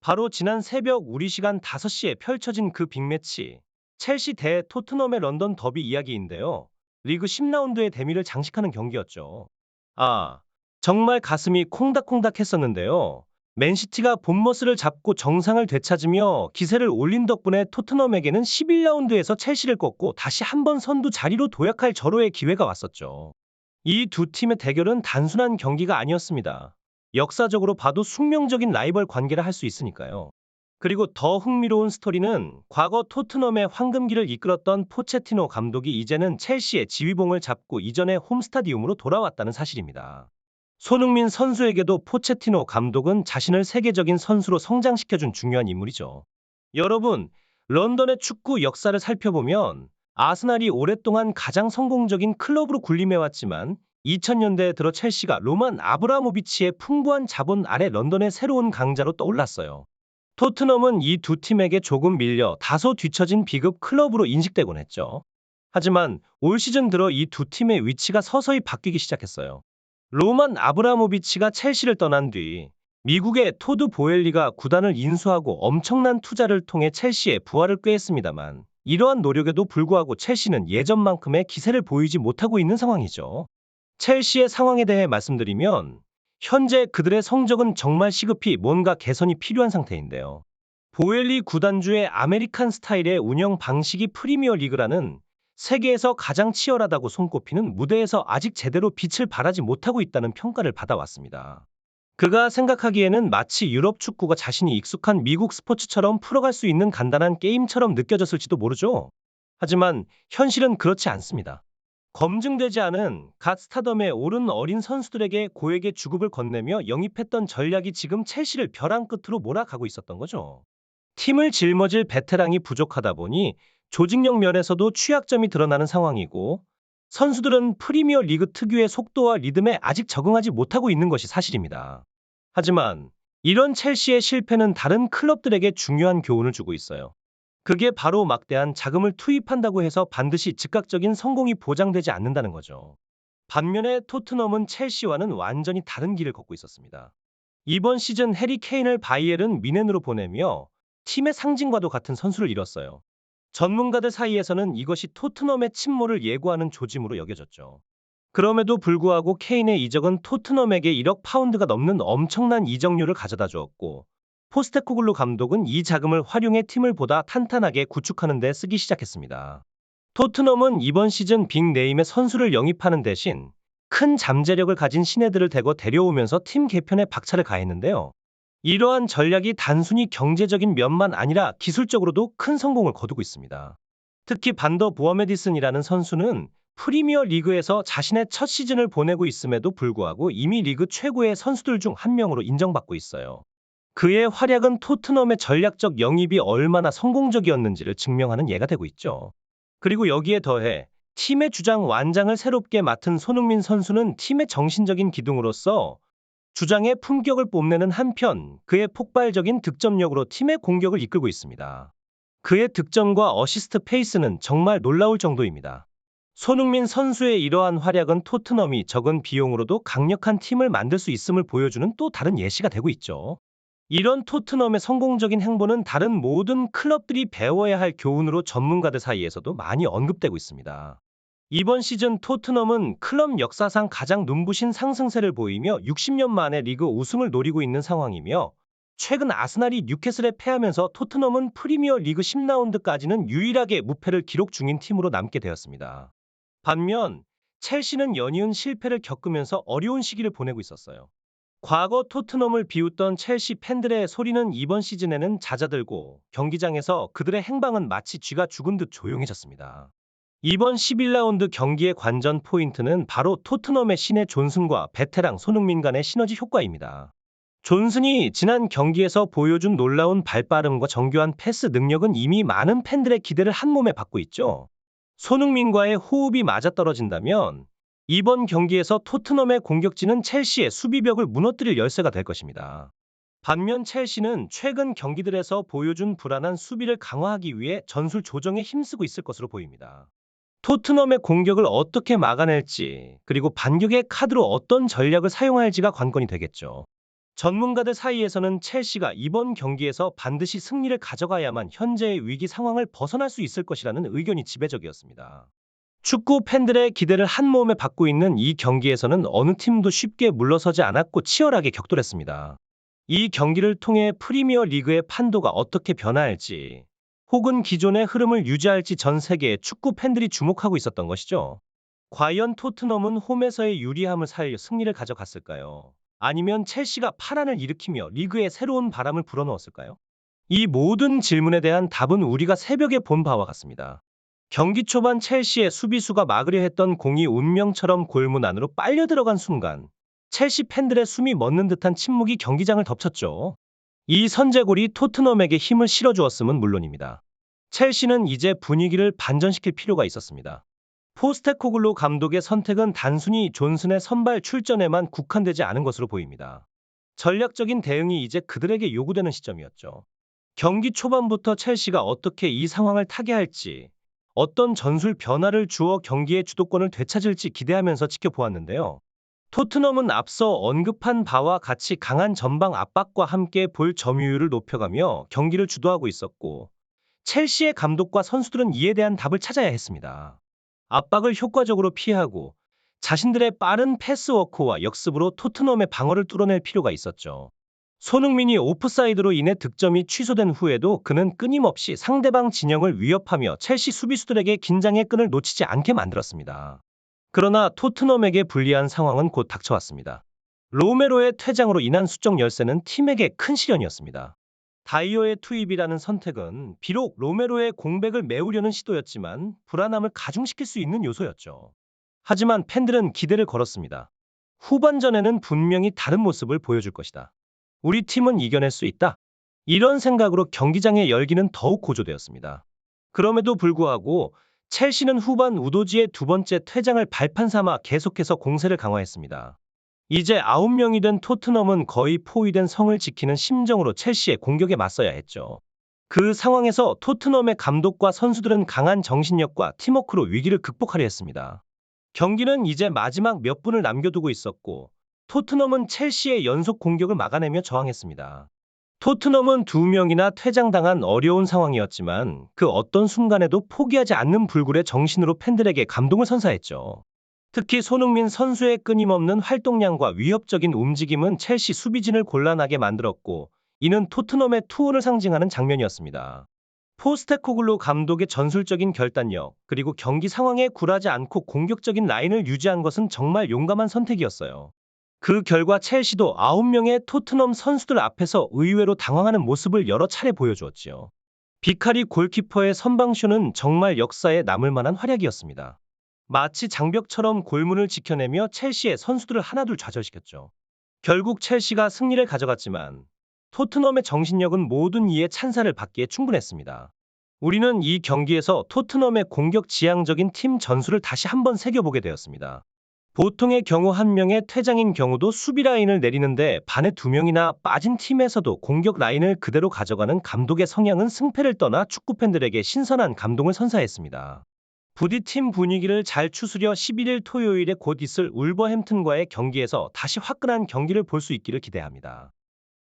바로 지난 새벽 우리 시간 5시에 펼쳐진 그 빅매치, 첼시 대 토트넘의 런던 더비 이야기인데요. 리그 10라운드의 대미를 장식하는 경기였죠. 아, 정말 가슴이 콩닥콩닥 했었는데요. 맨시티가 본머스를 잡고 정상을 되찾으며 기세를 올린 덕분에 토트넘에게는 11라운드에서 첼시를 꺾고 다시 한번 선두 자리로 도약할 절호의 기회가 왔었죠. 이 두 팀의 대결은 단순한 경기가 아니었습니다. 역사적으로 봐도 숙명적인 라이벌 관계라 할 수 있으니까요. 그리고 더 흥미로운 스토리는 과거 토트넘의 황금기를 이끌었던 포체티노 감독이 이제는 첼시의 지휘봉을 잡고 이전의 홈스타디움으로 돌아왔다는 사실입니다. 손흥민 선수에게도 포체티노 감독은 자신을 세계적인 선수로 성장시켜준 중요한 인물이죠. 여러분, 런던의 축구 역사를 살펴보면 아스날이 오랫동안 가장 성공적인 클럽으로 군림해왔지만 2000년대에 들어 첼시가 로만 아브라모비치의 풍부한 자본 아래 런던의 새로운 강자로 떠올랐어요. 토트넘은 이 두 팀에게 조금 밀려 다소 뒤처진 비급 클럽으로 인식되곤 했죠. 하지만 올 시즌 들어 이 두 팀의 위치가 서서히 바뀌기 시작했어요. 로만 아브라모비치가 첼시를 떠난 뒤 미국의 토드 보엘리가 구단을 인수하고 엄청난 투자를 통해 첼시의 부활을 꾀했습니다만 이러한 노력에도 불구하고 첼시는 예전만큼의 기세를 보이지 못하고 있는 상황이죠. 첼시의 상황에 대해 말씀드리면 현재 그들의 성적은 정말 시급히 뭔가 개선이 필요한 상태인데요. 보엘리 구단주의 아메리칸 스타일의 운영 방식이 프리미어 리그라는 세계에서 가장 치열하다고 손꼽히는 무대에서 아직 제대로 빛을 발하지 못하고 있다는 평가를 받아왔습니다. 그가 생각하기에는 마치 유럽 축구가 자신이 익숙한 미국 스포츠처럼 풀어갈 수 있는 간단한 게임처럼 느껴졌을지도 모르죠. 하지만 현실은 그렇지 않습니다. 검증되지 않은 갓 스타덤에 오른 어린 선수들에게 고액의 주급을 건네며 영입했던 전략이 지금 첼시를 벼랑 끝으로 몰아가고 있었던 거죠. 팀을 짊어질 베테랑이 부족하다 보니 조직력 면에서도 취약점이 드러나는 상황이고 선수들은 프리미어 리그 특유의 속도와 리듬에 아직 적응하지 못하고 있는 것이 사실입니다. 하지만 이런 첼시의 실패는 다른 클럽들에게 중요한 교훈을 주고 있어요. 그게 바로 막대한 자금을 투입한다고 해서 반드시 즉각적인 성공이 보장되지 않는다는 거죠. 반면에 토트넘은 첼시와는 완전히 다른 길을 걷고 있었습니다. 이번 시즌 해리 케인을 바이에른 뮌헨으로 보내며 팀의 상징과도 같은 선수를 잃었어요. 전문가들 사이에서는 이것이 토트넘의 침몰을 예고하는 조짐으로 여겨졌죠. 그럼에도 불구하고 케인의 이적은 토트넘에게 1억 파운드가 넘는 엄청난 이적료를 가져다 주었고 포스테코글루 감독은 이 자금을 활용해 팀을 보다 탄탄하게 구축하는 데 쓰기 시작했습니다. 토트넘은 이번 시즌 빅네임의 선수를 영입하는 대신 큰 잠재력을 가진 신예들을 대거 데려오면서 팀 개편에 박차를 가했는데요. 이러한 전략이 단순히 경제적인 면만 아니라 기술적으로도 큰 성공을 거두고 있습니다. 특히 반더 보어메디슨이라는 선수는 프리미어 리그에서 자신의 첫 시즌을 보내고 있음에도 불구하고 이미 리그 최고의 선수들 중 한 명으로 인정받고 있어요. 그의 활약은 토트넘의 전략적 영입이 얼마나 성공적이었는지를 증명하는 예가 되고 있죠. 그리고 여기에 더해 팀의 주장 완장을 새롭게 맡은 손흥민 선수는 팀의 정신적인 기둥으로서 주장의 품격을 뽐내는 한편 그의 폭발적인 득점력으로 팀의 공격을 이끌고 있습니다. 그의 득점과 어시스트 페이스는 정말 놀라울 정도입니다. 손흥민 선수의 이러한 활약은 토트넘이 적은 비용으로도 강력한 팀을 만들 수 있음을 보여주는 또 다른 예시가 되고 있죠. 이런 토트넘의 성공적인 행보는 다른 모든 클럽들이 배워야 할 교훈으로 전문가들 사이에서도 많이 언급되고 있습니다. 이번 시즌 토트넘은 클럽 역사상 가장 눈부신 상승세를 보이며 60년 만에 리그 우승을 노리고 있는 상황이며 최근 아스날이 뉴캐슬에 패하면서 토트넘은 프리미어 리그 10라운드까지는 유일하게 무패를 기록 중인 팀으로 남게 되었습니다. 반면 첼시는 연이은 실패를 겪으면서 어려운 시기를 보내고 있었어요. 과거 토트넘을 비웃던 첼시 팬들의 소리는 이번 시즌에는 잦아들고 경기장에서 그들의 행방은 마치 쥐가 죽은 듯 조용해졌습니다. 이번 11라운드 경기의 관전 포인트는 바로 토트넘의 신의 존슨과 베테랑 손흥민 간의 시너지 효과입니다. 존슨이 지난 경기에서 보여준 놀라운 발빠름과 정교한 패스 능력은 이미 많은 팬들의 기대를 한몸에 받고 있죠. 손흥민과의 호흡이 맞아떨어진다면 이번 경기에서 토트넘의 공격진은 첼시의 수비벽을 무너뜨릴 열쇠가 될 것입니다. 반면 첼시는 최근 경기들에서 보여준 불안한 수비를 강화하기 위해 전술 조정에 힘쓰고 있을 것으로 보입니다. 토트넘의 공격을 어떻게 막아낼지, 그리고 반격의 카드로 어떤 전략을 사용할지가 관건이 되겠죠. 전문가들 사이에서는 첼시가 이번 경기에서 반드시 승리를 가져가야만 현재의 위기 상황을 벗어날 수 있을 것이라는 의견이 지배적이었습니다. 축구 팬들의 기대를 한 몸에 받고 있는 이 경기에서는 어느 팀도 쉽게 물러서지 않았고 치열하게 격돌했습니다. 이 경기를 통해 프리미어 리그의 판도가 어떻게 변화할지, 혹은 기존의 흐름을 유지할지 전 세계의 축구 팬들이 주목하고 있었던 것이죠. 과연 토트넘은 홈에서의 유리함을 살려 승리를 가져갔을까요? 아니면 첼시가 파란을 일으키며 리그에 새로운 바람을 불어넣었을까요? 이 모든 질문에 대한 답은 우리가 새벽에 본 바와 같습니다. 경기 초반 첼시의 수비수가 막으려 했던 공이 운명처럼 골문 안으로 빨려 들어간 순간 첼시 팬들의 숨이 멎는 듯한 침묵이 경기장을 덮쳤죠. 이 선제골이 토트넘에게 힘을 실어주었음은 물론입니다. 첼시는 이제 분위기를 반전시킬 필요가 있었습니다. 포스테코글루 감독의 선택은 단순히 존슨의 선발 출전에만 국한되지 않은 것으로 보입니다. 전략적인 대응이 이제 그들에게 요구되는 시점이었죠. 경기 초반부터 첼시가 어떻게 이 상황을 타개할지, 어떤 전술 변화를 주어 경기의 주도권을 되찾을지 기대하면서 지켜보았는데요. 토트넘은 앞서 언급한 바와 같이 강한 전방 압박과 함께 볼 점유율을 높여가며 경기를 주도하고 있었고, 첼시의 감독과 선수들은 이에 대한 답을 찾아야 했습니다. 압박을 효과적으로 피하고 자신들의 빠른 패스워크와 역습으로 토트넘의 방어를 뚫어낼 필요가 있었죠. 손흥민이 오프사이드로 인해 득점이 취소된 후에도 그는 끊임없이 상대방 진영을 위협하며 첼시 수비수들에게 긴장의 끈을 놓치지 않게 만들었습니다. 그러나 토트넘에게 불리한 상황은 곧 닥쳐왔습니다. 로메로의 퇴장으로 인한 수적 열세는 팀에게 큰 시련이었습니다. 다이어의 투입이라는 선택은 비록 로메로의 공백을 메우려는 시도였지만 불안함을 가중시킬 수 있는 요소였죠. 하지만 팬들은 기대를 걸었습니다. 후반전에는 분명히 다른 모습을 보여줄 것이다. 우리 팀은 이겨낼 수 있다. 이런 생각으로 경기장의 열기는 더욱 고조되었습니다. 그럼에도 불구하고 첼시는 후반 우도지의 두 번째 퇴장을 발판 삼아 계속해서 공세를 강화했습니다. 이제 9명이 된 토트넘은 거의 포위된 성을 지키는 심정으로 첼시의 공격에 맞서야 했죠. 그 상황에서 토트넘의 감독과 선수들은 강한 정신력과 팀워크로 위기를 극복하려 했습니다. 경기는 이제 마지막 몇 분을 남겨두고 있었고 토트넘은 첼시의 연속 공격을 막아내며 저항했습니다. 토트넘은 2명이나 퇴장당한 어려운 상황이었지만 그 어떤 순간에도 포기하지 않는 불굴의 정신으로 팬들에게 감동을 선사했죠. 특히 손흥민 선수의 끊임없는 활동량과 위협적인 움직임은 첼시 수비진을 곤란하게 만들었고 이는 토트넘의 투혼을 상징하는 장면이었습니다. 포스테코글루 감독의 전술적인 결단력 그리고 경기 상황에 굴하지 않고 공격적인 라인을 유지한 것은 정말 용감한 선택이었어요. 그 결과 첼시도 9명의 토트넘 선수들 앞에서 의외로 당황하는 모습을 여러 차례 보여주었지요. 비카리 골키퍼의 선방쇼는 정말 역사에 남을 만한 활약이었습니다. 마치 장벽처럼 골문을 지켜내며 첼시의 선수들을 하나둘 좌절시켰죠. 결국 첼시가 승리를 가져갔지만 토트넘의 정신력은 모든 이의 찬사를 받기에 충분했습니다. 우리는 이 경기에서 토트넘의 공격 지향적인 팀 전술을 다시 한번 새겨보게 되었습니다. 보통의 경우 한 명의 퇴장인 경우도 수비 라인을 내리는데 반에 2명이나 빠진 팀에서도 공격 라인을 그대로 가져가는 감독의 성향은 승패를 떠나 축구팬들에게 신선한 감동을 선사했습니다. 부디 팀 분위기를 잘 추스려 11일 토요일에 곧 있을 울버햄튼과의 경기에서 다시 화끈한 경기를 볼 수 있기를 기대합니다.